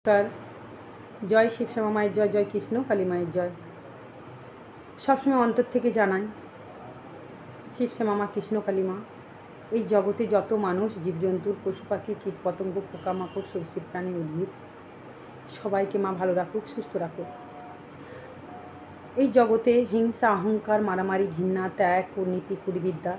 তার জয় শিবশ্যামা মায়ের জয়, জয় কৃষ্ণ কালী মায়ের জয়। সবসময় অন্তর থেকে জানাই শিবশ্যামা মা, কৃষ্ণ কালী মা এই জগতে যত মানুষ, জীবজন্তুর, পশু পাখি, কীট পতঙ্গ, পোকামাকড়, সরীসৃপ প্রাণী, উদ্ভিদ সবাইকে মা ভালো রাখুক, সুস্থ রাখুক। এই জগতে হিংসা, অহংকার, মারামারি, ঘৃণা, ত্যাগ, কুর্নীতি, কুবিদ্যা,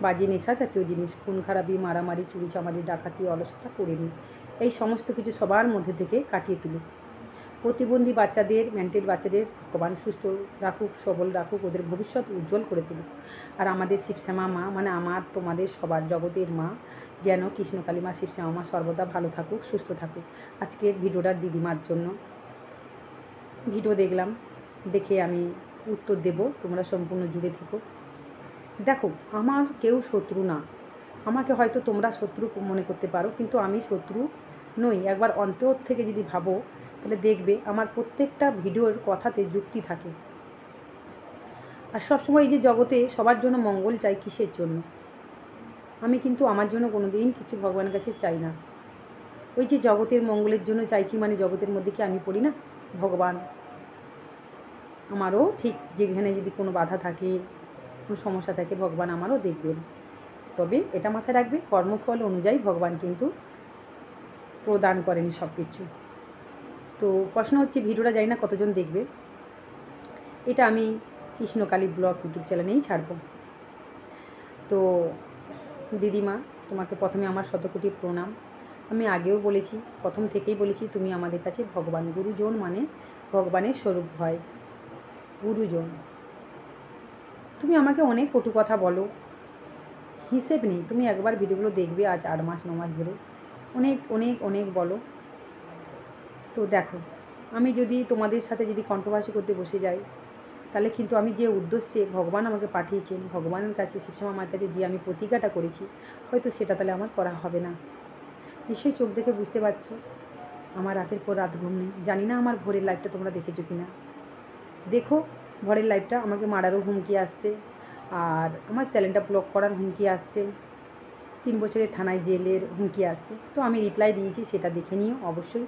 বাজে নেশা জাতীয় জিনিস, খুন খারাপি, মারামারি, চুরি চামারি, ডাকাতি, অলসতা করেনি। এই সমস্ত কিছু সবার মধ্যে থেকে কাটিয়ে তুলুক। প্রতিবন্ধী বাচ্চাদের, মেন্টাল বাচ্চাদের ভগবান সুস্থ রাখুক, সবল রাখুক, ওদের ভবিষ্যৎ উজ্জ্বল করে তুলুক। আর আমাদের শিবশ্যামা মা, মানে আমার তোমাদের সবার জগতের মা, যেন কৃষ্ণকালী মা, শিবশ্যামা মা সর্বদা ভালো থাকুক, সুস্থ থাকুক। আজকের ভিডিওটা দিদিমার জন্য ভিডিও দেখলাম, দেখে আমি উত্তর দেব, তোমরা সম্পূর্ণ জুড়ে থেকো। দেখো, আমার কেউ শত্রু না। আমাকে হয়তো তোমরা শত্রু মনে করতে পারো, কিন্তু আমি শত্রু নই। একবার অন্তর থেকে যদি ভাবো তাহলে দেখবে আমার প্রত্যেকটা ভিডিওর কথাতে যুক্তি থাকে। আর সবসময় এই যে জগতে সবার জন্য মঙ্গল চাই, কিসের জন্য? আমি কিন্তু আমার জন্য কোনো দিন কিছু ভগবানের কাছে চাই না। ওই যে জগতের মঙ্গলের জন্য চাইছি, মানে জগতের মধ্যে কি আমি পড়ি না? ভগবান আমারও ঠিক যেখানে যদি কোনো বাধা থাকে, কোনো সমস্যা থাকে, ভগবান আমারও দেখবেন। তবে এটা মাথায় রাখবে, কর্মফল অনুযায়ী ভগবান কিন্তু প্রদান করেনি সব কিছু। তো প্রশ্ন হচ্ছে, ভিডিওটা জানি না কতজন দেখবে, এটা আমি কৃষ্ণকালী ব্লগ ইউটিউব চ্যানেলেই ছাড়ব। তো দিদিমা, তোমাকে প্রথমে আমার শতকোটি প্রণাম। আমি আগেও বলেছি, প্রথম থেকেই বলেছি, তুমি আমাদের কাছে ভগবান। গুরুজন মানে ভগবানের স্বরূপ হয়, গুরুজন। তুমি আমাকে অনেক কটু কথা বলো, হিসেব নেই। তুমি একবার ভিডিওগুলো দেখবে, আজ 8 মাস 9 মাস ধরে অনেক অনেক অনেক বলো। তো দেখো, আমি যদি তোমাদের সাথে যদি কন্ট্রোভার্সি করতে বসে যাই, তাহলে কিন্তু আমি যে উদ্দেশ্যে ভগবান আমাকে পাঠিয়েছেন, ভগবানের কাছে, শিবশ্যামা মায়ের কাছে যে আমি প্রতিজ্ঞাটা করেছি, হয়তো সেটা তাহলে আমার করা হবে না। নিশ্চয়ই চোখ দেখে বুঝতে পারছো আমার রাতের পর রাত ঘুম নেই। জানি না আমার ভোরের লাইফটা তোমরা দেখেছো কি না। দেখো, ভোরের লাইফটা আমাকে মারারও হুমকি আসছে, আর আমার চ্যানেলটা ব্লক করার হুমকি আসছে, 3 বছরের থানায় জেলের হুমকি আসছে। তো আমি রিপ্লাই দিয়েছি, সেটা দেখে নিও অবশ্যই।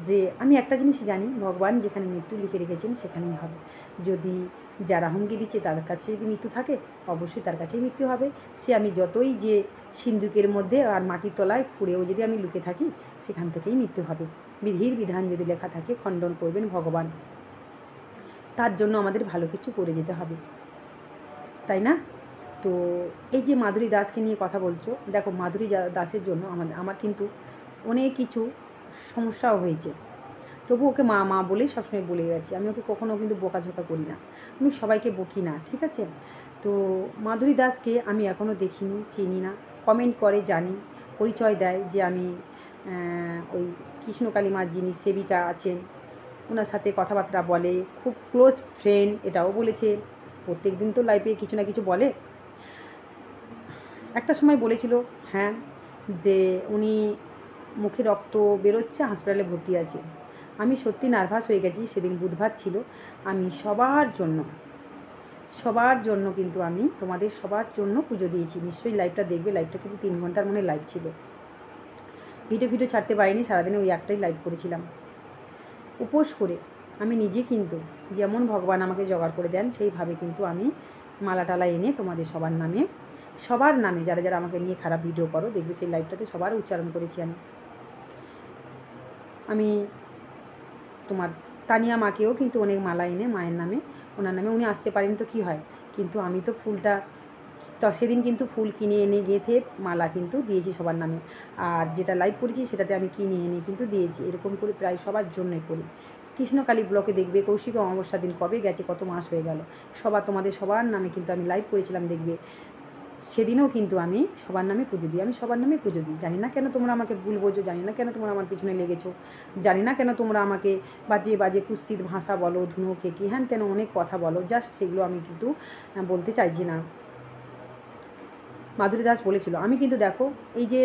যে আমি একটা জিনিসই জানি, ভগবান যেখানে মৃত্যু লিখে রেখেছেন সেখানেই হবে। যদি যারা হুমকি দিচ্ছে তার কাছে যদি মৃত্যু থাকে, অবশ্যই তার কাছেই মৃত্যু হবে। সে আমি যতই যে সিন্ধুকের মধ্যে আর মাটির তলায় খুঁড়েও যদি আমি লুকে থাকি, সেখান থেকেই মৃত্যু হবে। বিধির বিধান যদি লেখা থাকে, খণ্ডন করবেন ভগবান। তার জন্য আমাদের ভালো কিছু করে যেতে হবে, তাই না? তো এই যে মাধুরী দাসকে নিয়ে কথা বলছো, দেখো, মাধুরী দাসের জন্য আমার কিন্তু অনেক কিছু সমস্যাও হয়েছে। তবু ওকে মা মা বলেই সবসময় বলে গেছি। আমি ওকে কখনও কিন্তু বকাঝোকা করি না, আমি সবাইকে বকি না, ঠিক আছে? তো মাধুরী দাসকে আমি এখনও দেখিনি, চিনি না। কমেন্ট করে জানি, পরিচয় দেয় যে আমি ওই কৃষ্ণকালী মার যিনি সেবিকা আছেন, ওনার সাথে কথাবার্তা বলে, খুব ক্লোজ ফ্রেন্ড, এটাও বলেছে। প্রত্যেক দিন তো লাইফে কিছু না কিছু বলে। একটা সময় বলেছিল, হ্যাঁ, যে উনি মুখে রক্ত বেরোচ্ছে, হাসপাতালে ভর্তি আছে। আমি সত্যি নার্ভাস হয়ে গেছি। সেদিন বুধবার ছিল। আমি সবার জন্য কিন্তু আমি তোমাদের সবার জন্য পুজো দিয়েছি। নিশ্চয়ই লাইভটা দেখবে। লাইভটা কিন্তু 3 ঘন্টার মনে লাইভ ছিল। ভিডিও ছাড়তে পারিনি, সারাদিনে ওই একটাই লাইভ করেছিলাম উপোস করে। আমি নিজে কিন্তু যেমন ভগবান আমাকে জোগাড় করে দেন, সেইভাবে কিন্তু আমি মালা টালা এনে তোমাদের সবার নামে যারা যারা আমাকে নিয়ে খারাপ ভিডিও করো, দেখবে সেই লাইভটাতে সবার উচ্চারণ করেছি আমি তোমার তানিয়া মাকেও কিন্তু অনেক মালা এনে মায়ের নামে, ওনার নামে, উনি আসতে পারেন তো কী হয়, কিন্তু আমি তো ফুলটা সেদিন কিন্তু ফুল কিনে এনে গেঁথে মালা কিন্তু দিয়েছি সবার নামে। আর যেটা লাইভ করেছি সেটাতে আমি কিনে এনে কিন্তু দিয়েছি। এরকম করে প্রায় সবার জন্যই করি। কৃষ্ণকালী ব্লকে দেখবে, কৌশিক অমাবস্যার দিন কবে গেছে, কত মাস হয়ে গেল, তোমাদের সবার নামে কিন্তু আমি লাইভ করেছিলাম, দেখবে। সেদিনও কিন্তু আমি সবার নামে পুজো দিই, আমি সবার নামে পুজো দিই। জানি না কেন তোমরা আমাকে ভুল বোঝো, জানি না কেন তোমরা আমার পিছনে লেগেছো, জানি না কেন তোমরা আমাকে বাজে বাজে কুৎসিত ভাষা বলো, ধুনো খেকি, হ্যান তেন অনেক কথা বলো। জাস্ট সেগুলো আমি কিন্তু বলতে চাইছি না। মাধুরী দাস বলেছিল, আমি কিন্তু দেখো, এই যে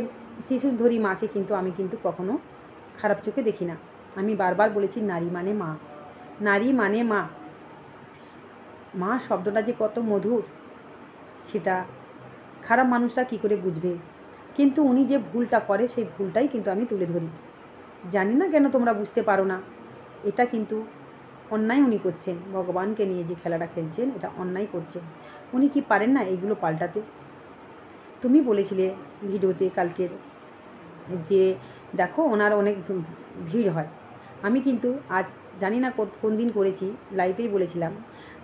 ত্রিশূলধরী মাকে কিন্তু আমি কিন্তু কখনো খারাপ চোখে দেখি না। আমি বারবার বলেছি, নারী মানে মা, নারী মানে মা। মা শব্দটা যে কত মধুর, সেটা খারাপ মানুষরা কী করে বুঝবে? কিন্তু উনি যে ভুলটা করে, সেই ভুলটাই কিন্তু আমি তুলে ধরি। জানি না কেন তোমরা বুঝতে পারো না, এটা কিন্তু অন্যায় উনি করছেন। ভগবানকে নিয়ে যে খেলাটা খেলছেন এটা অন্যায় করছেন। উনি কি পারেন না এইগুলো পাল্টাতে? তুমি বলেছিলে ভিডিওতে কালকের যে দেখো ওনার অনেক ভিড় হয়। আমি কিন্তু আজ জানি না কোন দিন করেছি, লাইভেই বলেছিলাম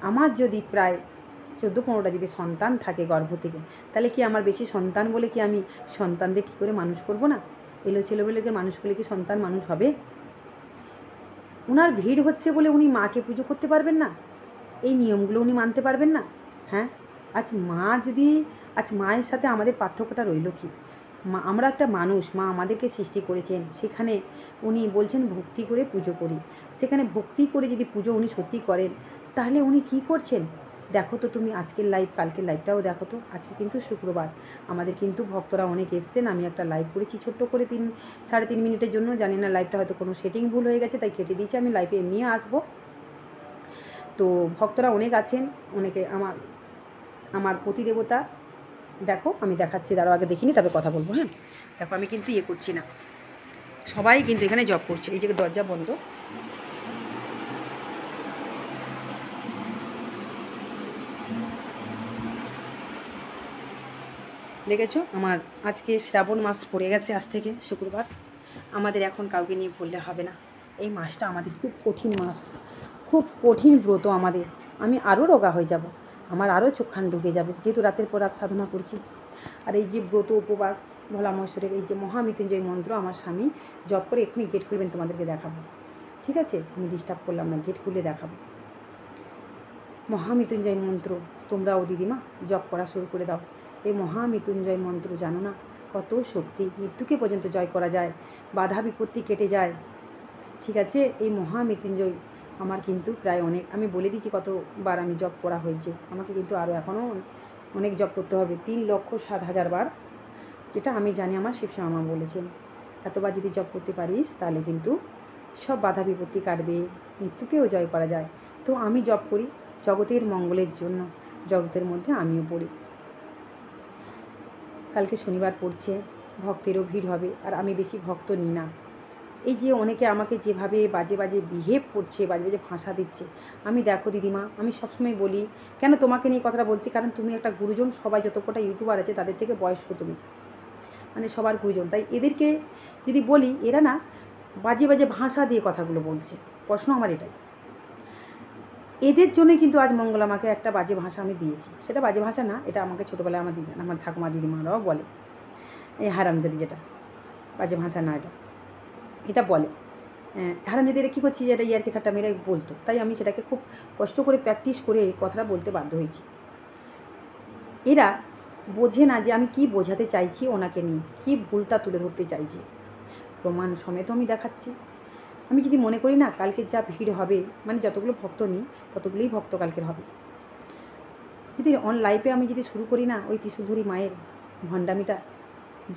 আমার যদি প্রায় 14-15টা যদি সন্তান থাকে গর্ভ থেকে, তাহলে কি আমার বেশি সন্তান বলে কি আমি সন্তানদের কী করে মানুষ করব না? ছেলেবেলেকে মানুষ করলে কি সন্তান মানুষ হবে? ওনার ভিড় হচ্ছে বলে উনি মাকে পুজো করতে পারবেন না? এই নিয়মগুলো উনি মানতে পারবেন না? হ্যাঁ, আজ মায়ের সাথে আমাদের পার্থক্যটা রইল কি? মা আমরা একটা মানুষ, মা আমাদেরকে সৃষ্টি করেছেন, সেখানে উনি বলছেন ভক্তি করে পুজো করি। সেখানে ভক্তি করে যদি পুজো উনি সত্যি করেন, তাহলে উনি কি করছেন? দেখো তো তুমি আজকের লাইভ, কালকের লাইভটাও দেখো তো। আজকে কিন্তু শুক্রবার, আমাদের কিন্তু ভক্তরা অনেক এসছেন। আমি একটা লাইভ করেছি ছোট্ট করে 3-3.5 মিনিটের জন্য। জানি না লাইভটা হয়তো কোনো সেটিং ভুল হয়ে গেছে, তাই কেটে দিয়েছি। আমি লাইভে এমনি আসবো। তো ভক্তরা অনেক আছেন, অনেকে আমার প্রতিদেবতা। দেখো আমি দেখাচ্ছি, দাঁড়াও আগে দেখিনি তবে কথা বলবো। হ্যাঁ, দেখো আমি কিন্তু করছি না, সবাই কিন্তু এখানে জব করছে। এই যে দরজা বন্ধ, দেখেছো? আমার আজকে শ্রাবণ মাস পড়ে গেছে, আজ থেকে শুক্রবার। আমাদের এখন কাউকে নিয়ে বললে হবে না। এই মাসটা আমাদের খুব কঠিন মাস, খুব কঠিন ব্রত আমাদের। আমি আরও রোগা হয়ে যাব, আমার আরও চোখখান ঢুকে যাবে, যেহেতু রাতের পর রাত সাধনা করছি। আর এই যে ব্রত উপবাস ভোলা মহেশ্বরের এই যে মহামৃত্যুঞ্জয় মন্ত্র আমার স্বামী জপ করে এক্ষুনি গেট খুলবেন, তোমাদেরকে দেখাবো। ঠিক আছে, আমি ডিস্টার্ব করলাম না, গেট খুলে দেখাবো। মহামৃত্যুঞ্জয় মন্ত্র তোমরাও দিদিমা জপ করা শুরু করে দাও। এই মহামৃত্যুঞ্জয় মন্ত্র জানো না কত শক্তি, মৃত্যুকে পর্যন্ত জয় করা যায়, বাধা বিপত্তি কেটে যায়। ঠিক আছে, এই মহামৃত্যুঞ্জয় আমার কিন্তু প্রায় অনেক, আমি বলে দিচ্ছি কতবার আমি জপ করা হয়েছে। আমাকে কিন্তু আরও এখনও অনেক জপ করতে হবে, 3,07,000 বার, যেটা আমি জানি আমার শিবশ্যামা মা বলেছেন। এতবার যদি জপ করতে পারিস তাহলে কিন্তু সব বাধা বিপত্তি কাটবে, মৃত্যুকেও জয় করা যায়। তো আমি জপ করি জগতের মঙ্গলের জন্য, জগতের মধ্যে আমিও পড়ি। কালকে শনিবার পড়ছে, ভক্তেরও ভিড় হবে, আর আমি বেশি ভক্ত নিই না। এই যে অনেকে আমাকে যেভাবে বাজে বাজে বিহেভ করছে, বাজে বাজে ভাষা দিচ্ছে, আমি দেখো দিদিমা, আমি সবসময় বলি, কেন তোমাকে নিয়ে কথাটা বলছি, কারণ তুমি একটা গুরুজন, সবাই যত কটা ইউটিউবার আছে তাদের থেকে বয়স্ক তুমি, মানে সবার গুরুজন। তাই এদেরকে যদি বলি, এরা না বাজে বাজে ভাষা দিয়ে কথাগুলো বলছে। প্রশ্ন আমার এটাই, এদের জন্যই কিন্তু আজ মঙ্গলামাকে একটা বাজে ভাষা আমি দিয়েছি। সেটা বাজে ভাষা না, এটা আমাকে ছোটোবেলায় আমার ঠাকুমা দিদিমারাও বলে, এই হারামজাদি, যেটা বাজে ভাষা না, এটা বলে। হারামজাদি এরা কী করছি, যে এটা ইয়ারকি ঠাট্টা মেরে বলতো, তাই আমি সেটাকে খুব কষ্ট করে প্র্যাকটিস করে এই কথাটা বলতে বাধ্য হয়েছি। এরা বোঝে না যে আমি কি বোঝাতে চাইছি, ওনাকে নিয়ে কী ভুলটা তুলে ধরতে চাইছি, প্রমাণ সমেত আমি দেখাচ্ছি। আমি যদি মনে করি না কালকের যা ভিড় হবে, মানে যতগুলো ভক্ত নিই ততগুলোই ভক্ত কালকের হবে। যদি লাইফে আমি যদি শুরু করি না ওই ত্রিশূলধরী মায়ের ভণ্ডামিটা,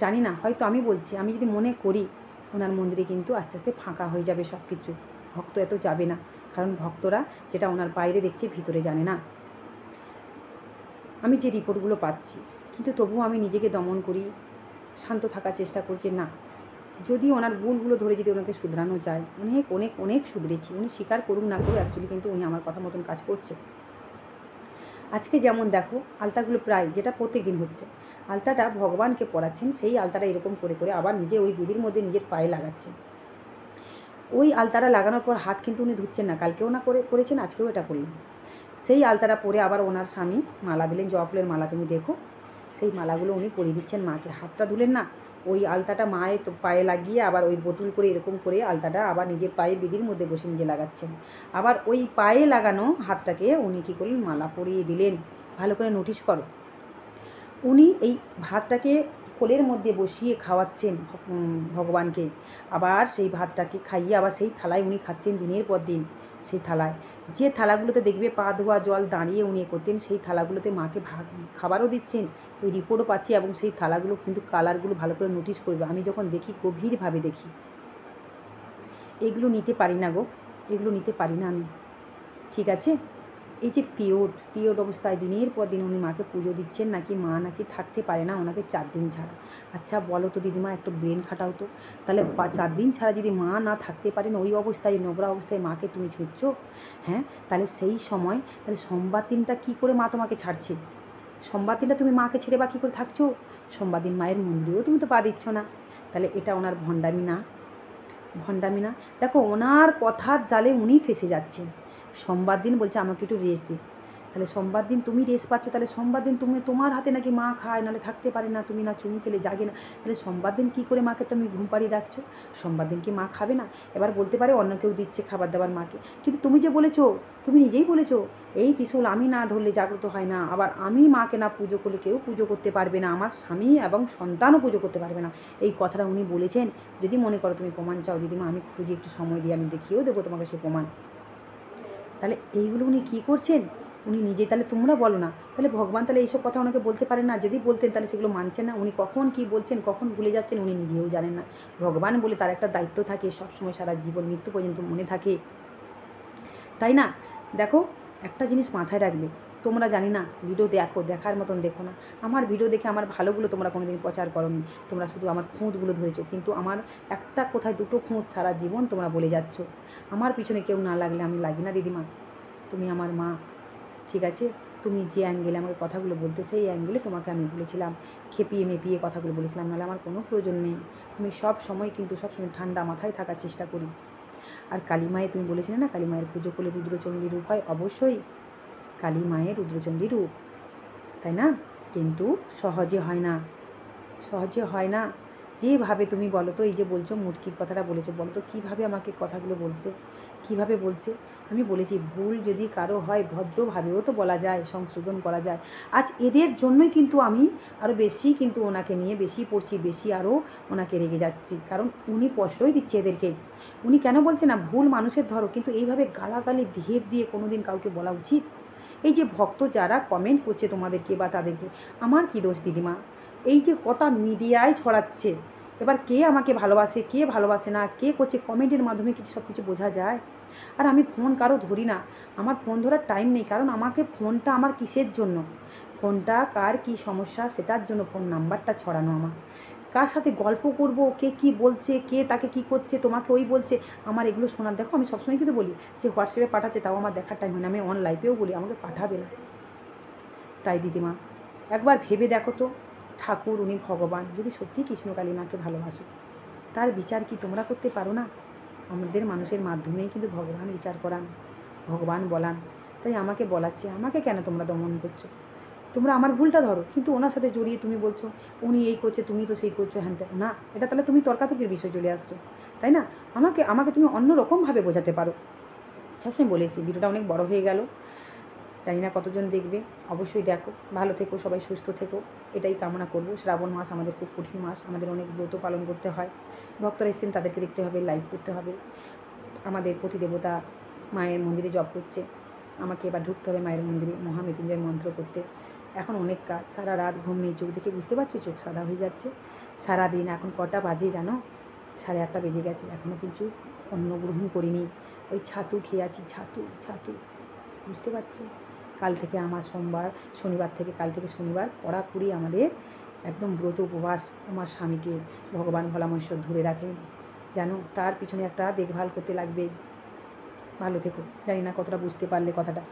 জানি না, হয়তো আমি বলছি, আমি যদি মনে করি ওনার মন্দিরে কিন্তু আস্তে আস্তে ফাঁকা হয়ে যাবে সব কিছু, ভক্ত এত যাবে না। কারণ ভক্তরা যেটা ওনার বাইরে দেখছে ভিতরে জানে না। আমি যে রিপোর্টগুলো পাচ্ছি, কিন্তু তবুও আমি নিজেকে দমন করি, শান্ত থাকার চেষ্টা করছি। না, যদি ওনার ভুলগুলো ধরে যদি ওনাকে শুধরানো যায়, অনেক অনেক অনেক শুধরেছি। উনি স্বীকার করুক না করুক, অ্যাকচুয়ালি কিন্তু উনি আমার কথা মতন কাজ করছে। আজকে যেমন দেখো আলতাগুলো প্রায়, যেটা প্রত্যেক দিন হচ্ছে, আলতাটা ভগবানকে পড়াচ্ছেন, সেই আলতাটা এরকম করে করে আবার নিজে ওই বিধির মধ্যে নিজের পায়ে লাগাচ্ছেন। ওই আলতাটা লাগানোর পর হাত কিন্তু উনি ধুচ্ছেন না, কালকেও না করেছেন, আজকেও এটা করলেন। সেই আলতাটা পরে আবার ওনার স্বামী মালা দিলেন, জবা ফুলের মালা, তুমি দেখো সেই মালাগুলো উনি পরিয়ে দিচ্ছেন মাকে। হাতটা ধুলেন না, ওই আলতাটা মায়ের পায়ে লাগিয়ে আবার ওই বোতল করে এরকম করে আলতাটা আবার নিজের পায়ে বিধির মধ্যে বসে নিজে লাগাচ্ছেন। আবার ওই পায়ে লাগানো হাতটাকে উনি কী করলেন, মালা পরিয়ে দিলেন। ভালো করে নোটিশ করো, উনি এই ভাতটাকে কোলের মধ্যে বসিয়ে খাওয়াচ্ছেন ভগবানকে, আবার সেই ভাতটাকে খাইয়ে আবার সেই থালায় উনি খাচ্ছেন দিনের পর দিন। সেই থালায়, যে থালাগুলোতে দেখবে পা ধোয়া জল দাঁড়িয়ে উনি করতেন, সেই থালাগুলোতে মাকে খাবারও দিচ্ছেন। ওই রিপোর্টও পাচ্ছি, এবং সেই থালাগুলো কিন্তু কালারগুলো ভালো করে নোটিশ করবে। আমি যখন দেখি গভীরভাবে দেখি, এগুলো নিতে পারি না গো, এগুলো নিতে পারি না আমি। ঠিক আছে, এই যে পিরিয়ড অবস্থায় দিনের পর দিন উনি মাকে পুজো দিচ্ছেন, নাকি মা নাকি থাকতে পারে না ওনাকে 4 দিন ছাড়া। আচ্ছা বলো তো দিদিমা, একটু ব্রেন খাটাও তো। তাহলে 4 দিন ছাড়া যদি মা না থাকতে পারেন, ওই অবস্থায় নোংরা অবস্থায় মাকে তুমি ছুঁচ্ছ, হ্যাঁ? তাহলে সেই সময় তাহলে সোমবার দিনটা কী করে মা তোমাকে ছাড়ছে? সোমবার দিনটা তুমি মাকে ছেড়ে বা কী করে থাকছো? সোমবার দিন মায়ের মন্দিরেও তুমি তো পা দিচ্ছ না। তাহলে এটা ওনার ভণ্ডামি না? ভণ্ডামি না? দেখো ওনার কথার জালে উনি ফেঁসে যাচ্ছেন। সোমবার দিন বলছে আমাকে একটু রেস্ট দে। তাহলে সোমবার দিন তুমি রেস্ট পাচ্ছ, তাহলে সোমবার দিন তুমি তোমার হাতে নাকি মা খায়, নাহলে থাকতে পারে না, তুমি না চুমু খেলে জাগে না, তাহলে সোমবার দিন কী করে মাকে তুমি ঘুম পাড়িয়ে রাখছো? সোমবার দিন কি মা খাবে না? এবার বলতে পারে অন্য কেউ দিচ্ছে খাবার দাবার মাকে, কিন্তু তুমি যে বলেছো, তুমি নিজেই বলেছো এই ত্রিশূল আমি না ধরলে জাগ্রত হয় না, আবার আমি মাকে না পুজো করলে কেউ পুজো করতে পারবে না, আমার স্বামী এবং সন্তানও পুজো করতে পারবে না। এই কথাটা উনি বলেছেন। যদি মনে করো তুমি প্রমাণ চাও দিদিমা, আমি খুঁজে একটু সময় দিয়ে আমি দেখিয়েও দেবো তোমাকে সে প্রমাণ। তাহলে এইগুলো উনি কী করছেন? উনি নিজে, তাহলে তোমরা বলো না, তাহলে ভগবান তাহলে এইসব কথা ওনাকে বলতে পারেন না? যদি বলতেন তাহলে সেগুলো মানছেন না। উনি কখন কী বলছেন, কখন ভুলে যাচ্ছেন উনি নিজেও জানেন না। ভগবান বলে তার একটা দায়িত্ব থাকে, সবসময় সারা জীবন মৃত্যু পর্যন্ত মনে থাকে, তাই না? দেখো একটা জিনিস মাথায় রাখবে, তোমরা জানি না ভিডিও দেখো, দেখার মতন দেখো না। আমার ভিডিও দেখে আমার ভালোগুলো তোমরা কোনোদিন প্রচার করোনি, তোমরা শুধু আমার খুঁতগুলো ধরেছো, কিন্তু আমার একটা কোথায় দুটো খুঁত সারা জীবন তোমরা বলে যাচ্ছ। আমার পিছনে কেউ না লাগলে আমি লাগি না দিদিমা, তুমি আমার মা, ঠিক আছে? তুমি যে অ্যাঙ্গেলে আমাকে কথাগুলো বলতে, সেই অ্যাঙ্গেলে তোমাকে আমি বলেছিলাম, খেপিয়ে মেপিয়ে কথাগুলো বলেছিলাম, নাহলে আমার কোনো প্রয়োজন নেই। আমি সব সময় কিন্তু সবসময় ঠান্ডা মাথায় থাকার চেষ্টা করি। আর কালী মায়ে তুমি বলেছিলে না কালী মায়ের পুজো করলে রুদ্রচণ্ডী রূপ হয়, অবশ্যই কালী মায়ের রুদ্রচণ্ডী রূপ, তাই না? কিন্তু সহজে হয় না, সহজে হয় না। যেভাবে তুমি বলো তো, এই যে বলছো মুটকির কথাটা বলেছো, বলো তো কীভাবে আমাকে কথাগুলো বলছে, কীভাবে বলছে? আমি বলেছি ভুল যদি কারো হয় ভদ্রভাবেও তো বলা যায়, সংশোধন করা যায়। আজ এদের জন্যই কিন্তু আমি আরও বেশি কিন্তু ওনাকে নিয়ে বেশি পড়ছি, বেশি আরও ওনাকে রেগে যাচ্ছি, কারণ উনি প্রশ্রয় দিচ্ছে এদেরকে। উনি কেন বলছে না ভুল মানুষের ধরো, কিন্তু এইভাবে গালাগালি ঢেপ দিয়ে কোনো দিন কাউকে বলা উচিত? এই যে ভক্ত যারা কমেন্ট করছে তোমাদেরকে বা তাদেরকে, আমার কী দোষ দিদিমা? এই যে কটা মিডিয়ায় ছড়াচ্ছে, এবার কে আমাকে ভালোবাসে, কে ভালোবাসে না, কে করছে, কমেন্টের মাধ্যমে কি সব কিছু বোঝা যায়? আর আমি ফোন কারো ধরি না, আমার ফোন ধরার টাইম নেই, কারণ আমাকে ফোনটা আমার কিসের জন্য, ফোনটা কার কী সমস্যা সেটার জন্য ফোন নাম্বারটা ছড়ানো আমার। কার সাথে গল্প করব, কে কী বলছে, কে তাকে কী করছে, তোমাকে ওই বলছে, আমার এগুলো শোনার, দেখো আমি সবসময় কিন্তু বলি যে হোয়াটসঅ্যাপে পাঠাচ্ছে, তাও আমার দেখার টাইম হয় না, আমি অন লাইভেও বলি আমাকে পাঠাবে না। তাই দিদিমা একবার ভেবে দেখো তো, ঠাকুর উনি ভগবান, যদি সত্যি কৃষ্ণকালী মাকে ভালোবাসো, তার বিচার কি তোমরা করতে পারো না? আমাদের মানুষের মাধ্যমেই কিন্তু ভগবান বিচার করান, ভগবান বলান। তাই আমাকে বলাচ্ছে, আমাকে কেন তোমরা দমন করছো? তোমরা আমার ভুলটা ধরো, কিন্তু ওনার সাথে জড়িয়ে তুমি বলছো উনি এই করছে, তুমি তো সেই করছো, হ্যান ত্যান। না, এটা তাহলে তুমি তর্কাতর্কির বিষয় চলে আসছো, তাই না? আমাকে আমাকে তুমি অন্য রকমভাবে বোঝাতে পারো। সবসময় বলে এসেছি, ভিডিওটা অনেক বড় হয়ে গেল, জানি না কতজন দেখবে। অবশ্যই দেখো, ভালো থেকো, সবাই সুস্থ থেকো, এটাই কামনা করব। শ্রাবণ মাস আমাদের খুব কঠিন মাস, আমাদের অনেক ব্রত পালন করতে হয়, ভক্তরা এসেছেন তাদেরকে দেখতে হবে, লাইভ করতে হবে, আমাদের প্রতিদেবতা মায়ের মন্দিরে জপ করছে, আমাকে এবার ঢুকতে হবে মায়ের মন্দিরে মহামৃত্যুঞ্জয় মন্ত্র করতে। এখন অনেক কাজ, সারা রাত ঘুম নেই, চোখ দেখে বুঝতে পারছো চোখ সাদা হয়ে যাচ্ছে। সারাদিন এখন কটা বাজে জানো? 8:30 বেজে গেছে, এখনও কিন্তু অন্ন গ্রহণ করিনি, ওই ছাতু খেয়ে আছি, ছাতু ছাতু, বুঝতে পারছো? কাল থেকে আমার শনিবার থেকে, কাল থেকে শনিবার কড়াকড়ি আমাদের একদম ব্রত উপবাস। আমার স্বামীকে ভগবান ভোলামহেশ্বর ধরে রাখেন, জানো, তার পিছনে একটা দেখভাল করতে লাগবে। ভালো থেকো, জানি না কতটা বুঝতে পারলে কথাটা।